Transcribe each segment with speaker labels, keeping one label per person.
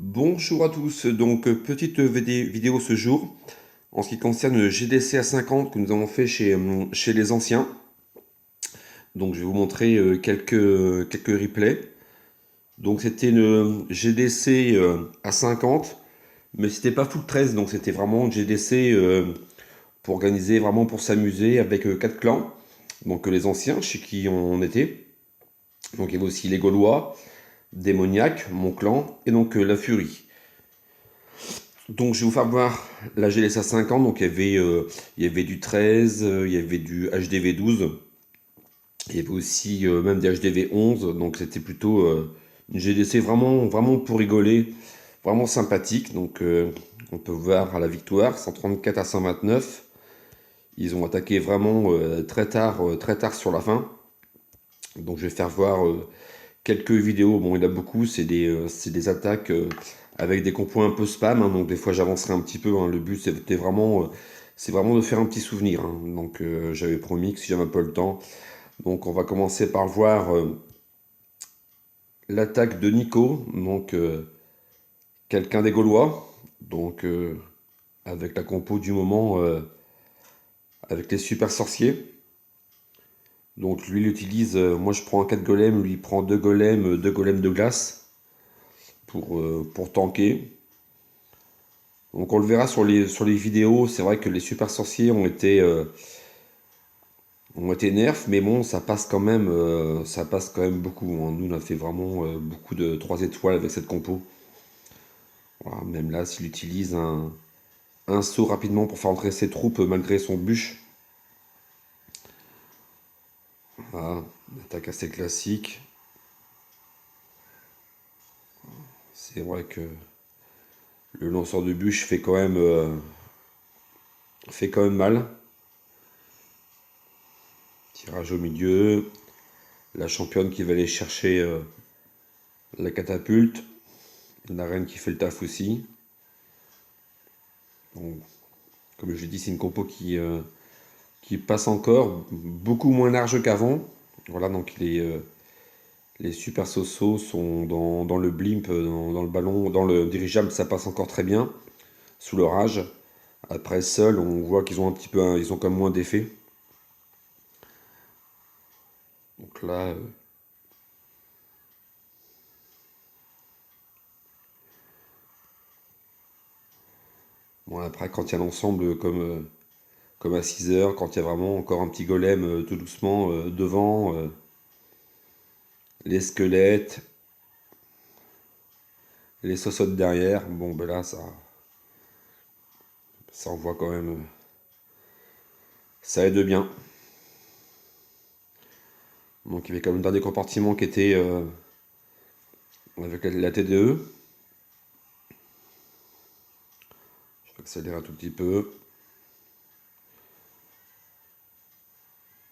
Speaker 1: Bonjour à tous, donc petite vidéo ce jour en ce qui concerne le GDC A50 que nous avons fait chez les anciens. Donc je vais vous montrer quelques replays. Donc c'était une GDC A50, mais c'était pas full 13, donc c'était vraiment une GDC pour organiser, vraiment pour s'amuser avec 4 clans. Donc les anciens chez qui on était. Donc il y avait aussi les Gaulois, Démoniaque, mon clan, et donc la Furie. Donc je vais vous faire voir la GLSA 50, donc il y avait du 13, il y avait du HDV 12, il y avait aussi même des HDV 11, donc c'était plutôt une GDC vraiment pour rigoler, vraiment sympathique. Donc on peut voir à la victoire, 134 à 129, ils ont attaqué vraiment très tard sur la fin. Donc je vais faire voir quelques vidéos, bon il y en a beaucoup, c'est des attaques avec des compos un peu spam, hein, donc des fois j'avancerai un petit peu, hein, le but c'est vraiment de faire un petit souvenir, hein. Donc j'avais promis que si j'avais un peu le temps, donc on va commencer par voir l'attaque de Nico, donc quelqu'un des Gaulois, donc avec la compo du moment, avec les super sorciers. Donc lui il utilise, moi je prends un 4 golems, lui il prend 2 golems de glace pour tanker. Donc on le verra sur les vidéos, c'est vrai que les super sorciers ont été nerfs, mais bon, ça passe quand même beaucoup, hein. Nous on a fait vraiment beaucoup de 3 étoiles avec cette compo. Voilà, même là, s'il utilise un saut rapidement pour faire entrer ses troupes malgré son bûche. Voilà, une attaque assez classique. C'est vrai que le lanceur de bûche fait quand même mal. Tirage au milieu. La championne qui va aller chercher la catapulte. La reine qui fait le taf aussi. Bon, comme je l'ai dit, c'est une compo qui passe encore, beaucoup moins large qu'avant. Voilà, donc les super sosos sont dans le blimp, dans le ballon, dans le dirigeable, ça passe encore très bien, sous l'orage. Après, seul, on voit qu'ils ont un petit peu, ils ont quand même moins d'effet. Donc là, bon, après, quand il y a l'ensemble comme à 6 heures, quand il y a vraiment encore un petit golem tout doucement devant, les squelettes, les sosotes derrière, bon, ben là, ça envoie quand même, ça aide bien. Donc il y avait quand même un dernier compartiment qui était avec la TDE. Je vais accélérer un tout petit peu.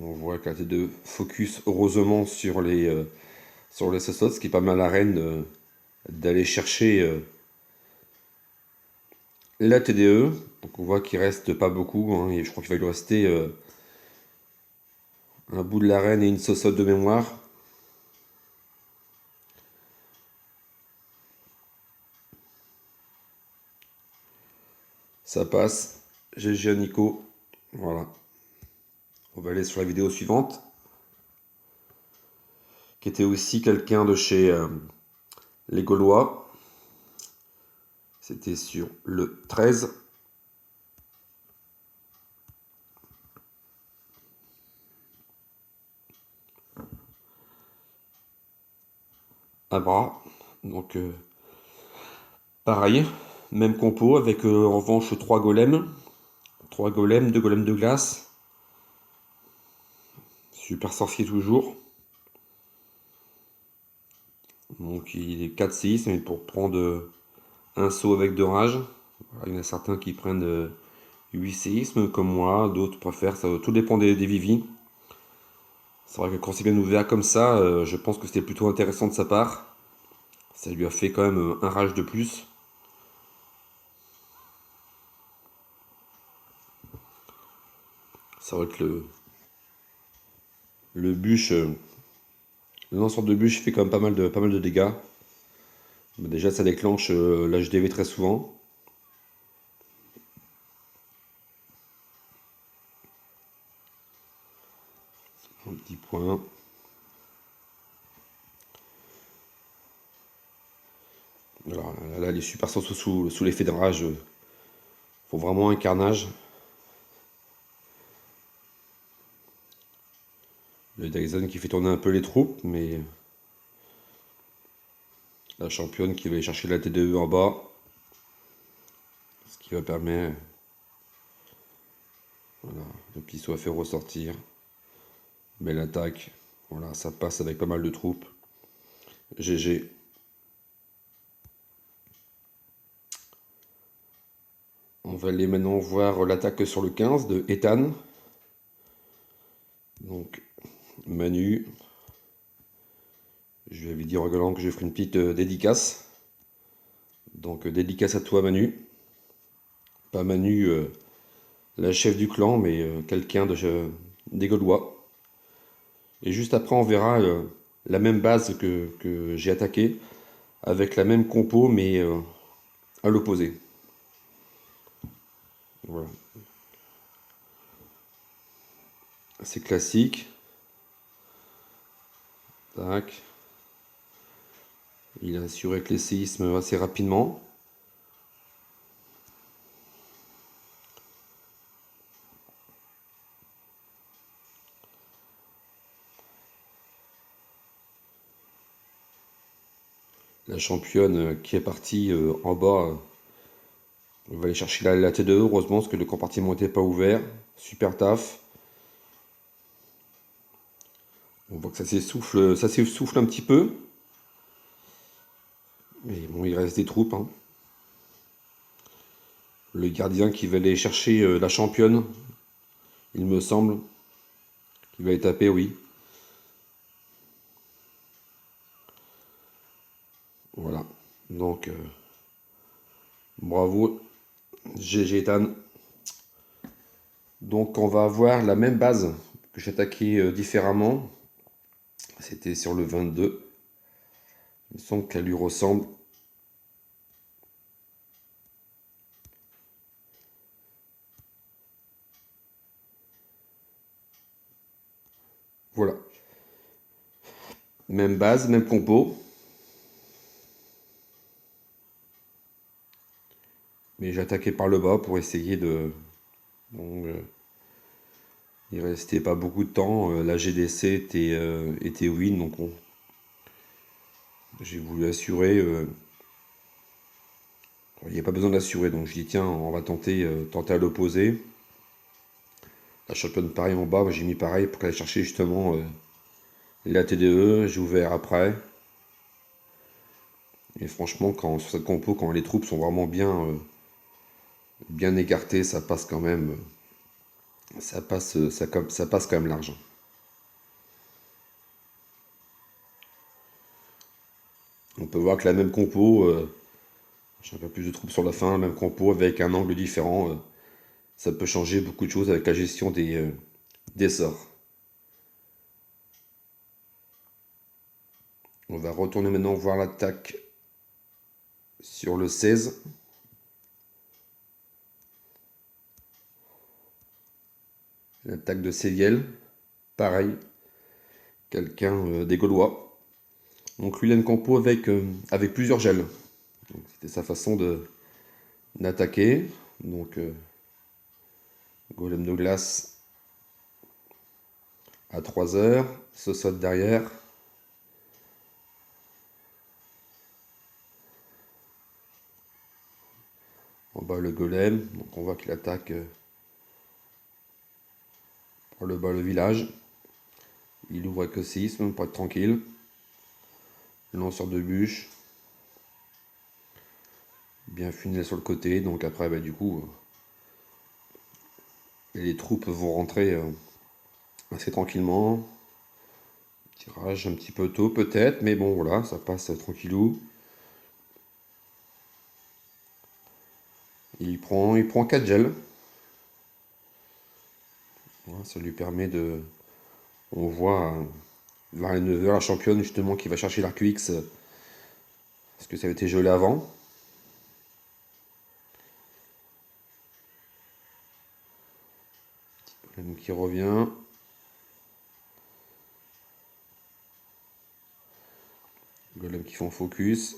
Speaker 1: On voit que la TDE focus heureusement sur les sosotes, ce qui est pas mal à Rennes d'aller chercher la TDE. Donc on voit qu'il reste pas beaucoup, hein, et je crois qu'il va lui rester un bout de l'arène et une sosote de mémoire. Ça passe. GG à Nico. Voilà. On va aller sur la vidéo suivante, qui était aussi quelqu'un de chez les Gaulois. C'était sur le 13. À bras. Donc pareil, même compo avec en revanche 3 golems. 3 golems, 2 golems de glace. Super sorcier toujours. Donc il est 4 6 mais pour prendre un saut avec 2 rages. Il y en a certains qui prennent 8 séismes comme moi, d'autres préfèrent, ça tout dépend des vivis. C'est vrai que quand c'est bien ouvert comme ça, je pense que c'était plutôt intéressant de sa part. Ça lui a fait quand même un rage de plus. C'est vrai que le bûche, le lanceur de bûche fait quand même pas mal de dégâts. Bah, déjà, ça déclenche l'HDV très souvent. Un petit point. Alors, là, les super sont sous l'effet de rage. Faut vraiment un carnage. Le Dyson qui fait tourner un peu les troupes, mais la championne qui va aller chercher la TDE en bas. Ce qui va permettre, voilà, le piston a fait ressortir. Belle attaque. Voilà, ça passe avec pas mal de troupes. GG. On va aller maintenant voir l'attaque sur le 15 de Ethan. Donc, Manu. Je vais lui dire en gueulant que je ferai une petite dédicace. Donc, dédicace à toi, Manu. Pas Manu, la chef du clan, mais quelqu'un des Gaulois. Et juste après, on verra la même base que j'ai attaqué, avec la même compo, mais à l'opposé. Voilà. C'est classique. Tac. Il a assuré que les séismes assez rapidement. La championne qui est partie en bas va aller chercher la T2, heureusement, parce que le compartiment n'était pas ouvert. Super taf. On voit que ça s'essouffle un petit peu. Mais bon, il reste des troupes. Hein. Le gardien qui va aller chercher la championne, il me semble. Qui va les taper, oui. Voilà. Donc, bravo, GG Ethan. Donc, on va avoir la même base que j'ai attaqué différemment. C'était sur le 22. Il me semble qu'elle lui ressemble. Voilà. Même base, même compo. Mais j'ai attaqué par le bas pour essayer de... Donc, il restait pas beaucoup de temps. La GDC était win, donc j'ai voulu assurer. Il n'y a pas besoin d'assurer, donc je dis tiens, on va tenter à l'opposé. La championne pareil en bas, j'ai mis pareil pour qu'elle chercher justement la TDE. J'ai ouvert après. Et franchement, sur cette compo, quand les troupes sont vraiment bien écartées, ça passe quand même. Ça passe quand même large. On peut voir que la même compo, j'ai un peu plus de troupes sur la fin, la même compo avec un angle différent. Ça peut changer beaucoup de choses avec la gestion des sorts. On va retourner maintenant voir l'attaque sur le 16. L'attaque de Séviel. Pareil. Quelqu'un des Gaulois. Donc lui, il a une compo avec plusieurs gels. C'était sa façon d'attaquer. Donc golem de glace à 3 heures. Ce saute derrière. En bas le golem. Donc on voit qu'il attaque par le bas le village. Il ouvre avec le séisme pour être tranquille. Lanceur de bûche. Bien funnel sur le côté. Donc après, bah, du coup, les troupes vont rentrer assez tranquillement. Tirage un petit peu tôt peut-être, mais bon voilà, ça passe tranquillou. Il prend 4 gels. Voilà, ça lui permet de... On voit vers les 9h la championne justement qui va chercher l'arc UX parce que ça avait été gelé avant. Golem qui revient. Golem qui font focus.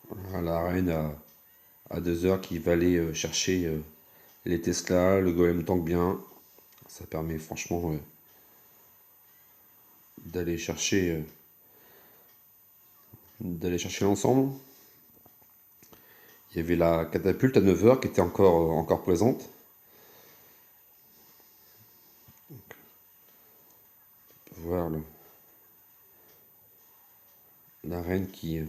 Speaker 1: Voilà, la reine à 2 heures qui va aller chercher les Tesla. Le golem tank bien. Ça permet franchement d'aller chercher l'ensemble. Il y avait la catapulte à 9 heures qui était encore présente. On peut voir la reine qui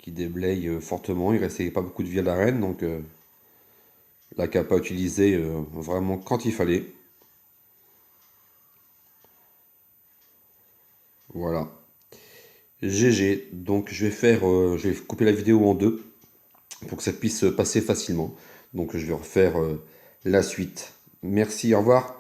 Speaker 1: déblaye fortement. Il restait pas beaucoup de vie à la reine, donc la cap à utiliser vraiment quand il fallait. Voilà. GG. Donc je vais couper la vidéo en deux pour que ça puisse passer facilement. Donc je vais refaire la suite. Merci, au revoir.